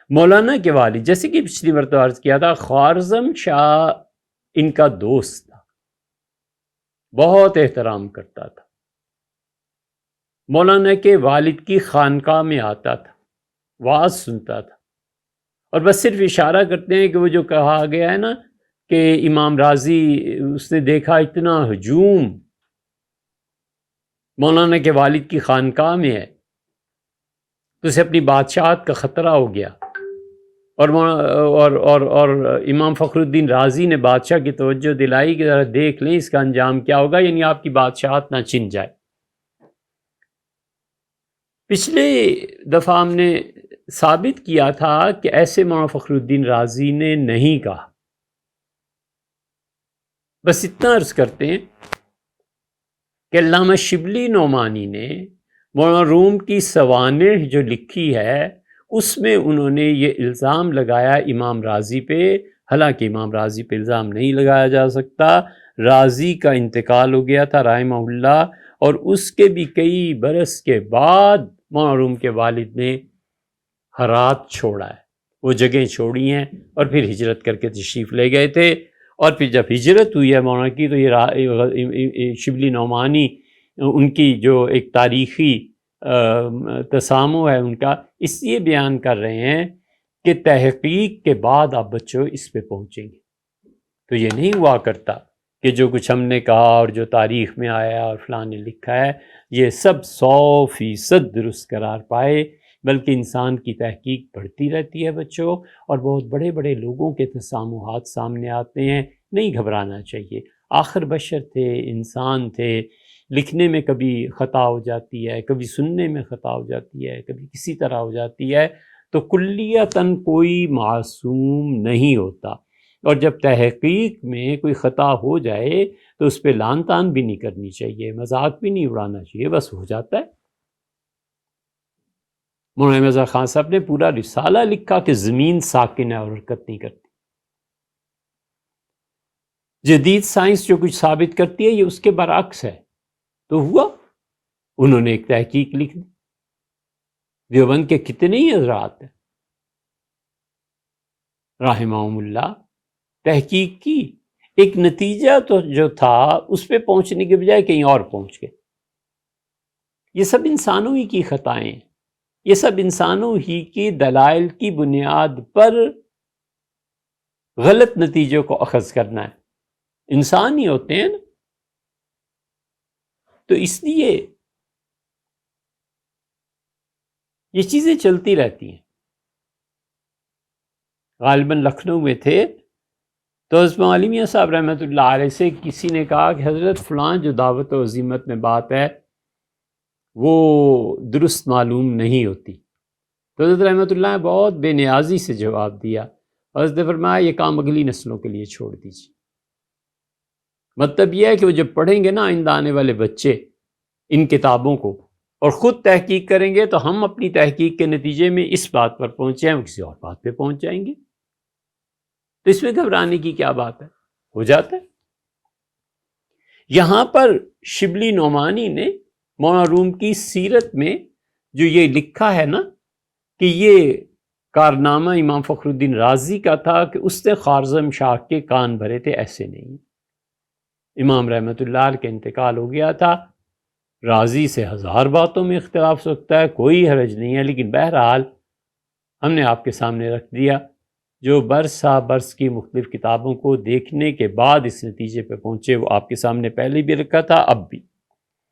مولانا کے والد، جیسے کہ پچھلی مرتبہ عرض کیا تھا، خوارزم شاہ ان کا دوست تھا، بہت احترام کرتا تھا، مولانا کے والد کی خانقاہ میں آتا تھا، وعظ سنتا تھا، اور بس صرف اشارہ کرتے ہیں کہ وہ جو کہا گیا ہے نا کہ امام راضی اس نے دیکھا اتنا ہجوم مولانا کے والد کی خانقاہ میں ہے تو اسے اپنی بادشاہت کا خطرہ ہو گیا، اور امام فخر الدین رازی نے بادشاہ کی توجہ دلائی کہ ذرا دیکھ لیں اس کا انجام کیا ہوگا، یعنی آپ کی بادشاہت نہ چھن جائے۔ پچھلے دفعہ ہم نے ثابت کیا تھا کہ ایسے مولانا فخر الدین رازی نے نہیں کہا۔ بس اتنا عرض کرتے ہیں کہ علامہ شبلی نعمانی نے مولانا روم کی سوانح جو لکھی ہے اس میں انہوں نے یہ الزام لگایا امام راضی پہ، حالانکہ امام راضی پہ الزام نہیں لگایا جا سکتا، راضی کا انتقال ہو گیا تھا رحمہ اللہ، اور اس کے بھی کئی برس کے بعد مولانا روم کے والد نے ہرات چھوڑا ہے، وہ جگہیں چھوڑی ہیں اور پھر ہجرت کر کے تشریف لے گئے تھے، اور پھر جب ہجرت ہوئی ہے مولانا کی تو یہ شبلی نعمانی ان کی جو ایک تاریخی تسامح ہے ان کا، اس لیے بیان کر رہے ہیں کہ تحقیق کے بعد آپ بچوں اس پہ پہنچیں گے۔ تو یہ نہیں ہوا کرتا کہ جو کچھ ہم نے کہا اور جو تاریخ میں آیا اور فلاں نے لکھا ہے یہ سب 100% درست قرار پائے، بلکہ انسان کی تحقیق بڑھتی رہتی ہے بچوں، اور بہت بڑے بڑے لوگوں کے تسامحات سامنے آتے ہیں، نہیں گھبرانا چاہیے۔ آخر بشر تھے، انسان تھے، لکھنے میں کبھی خطا ہو جاتی ہے، کبھی سننے میں خطا ہو جاتی ہے، کبھی کسی طرح ہو جاتی ہے، تو کلیتاً کوئی معصوم نہیں ہوتا، اور جب تحقیق میں کوئی خطا ہو جائے تو اس پہ لان تان بھی نہیں کرنی چاہیے، مذاق بھی نہیں اڑانا چاہیے، بس ہو جاتا ہے۔ مولانا مظہر خان صاحب نے پورا رسالہ لکھا کہ زمین ساکن ہے اور حرکت نہیں کرتی، جدید سائنس جو کچھ ثابت کرتی ہے یہ اس کے برعکس ہے، تو ہوا انہوں نے ایک تحقیق لکھ دی۔ دیوبند کے کتنے ہی حضرات ہیں رحمہم اللہ، تحقیق کی، ایک نتیجہ تو جو تھا اس پہ پہنچنے کے بجائے کہیں اور پہنچ گئے۔ یہ سب انسانوں ہی کی خطائیں ہیں، یہ سب انسانوں ہی کی دلائل کی بنیاد پر غلط نتیجوں کو اخذ کرنا ہے، انسان ہی ہوتے ہیں نا، تو اس لیے یہ چیزیں چلتی رہتی ہیں۔ غالباً لکھنؤ میں تھے تو حضرت مولانا میاں صاحب رحمۃ اللہ علیہ سے کسی نے کہا کہ حضرت فلاں جو دعوت و عزیمت میں بات ہے وہ درست معلوم نہیں ہوتی، تو حضرت رحمۃ اللہ نے بہت بے نیازی سے جواب دیا، حضرت نے فرمایا یہ کام اگلی نسلوں کے لیے چھوڑ دیجیے۔ مطلب یہ ہے کہ وہ جب پڑھیں گے نا آئندہ آنے والے بچے ان کتابوں کو اور خود تحقیق کریں گے تو ہم اپنی تحقیق کے نتیجے میں اس بات پر پہنچے ہیں، کسی اور بات پہ پہنچ جائیں گے، تو اس میں گھبرانے کی کیا بات ہے، ہو جاتا ہے۔ یہاں پر شبلی نعمانی نے مولانا روم کی سیرت میں جو یہ لکھا ہے نا کہ یہ کارنامہ امام فخر الدین رازی کا تھا کہ اس نے خوارزم شاہ کے کان بھرے تھے، ایسے نہیں۔ امام رحمۃ اللہ علیہ کا انتقال ہو گیا تھا، رازی سے 1000 باتوں میں اختلاف ہو سکتا ہے، کوئی حرج نہیں ہے، لیکن بہرحال ہم نے آپ کے سامنے رکھ دیا، جو برسا برس کی مختلف کتابوں کو دیکھنے کے بعد اس نتیجے پہ پہنچے وہ آپ کے سامنے پہلے بھی رکھا تھا، اب بھی۔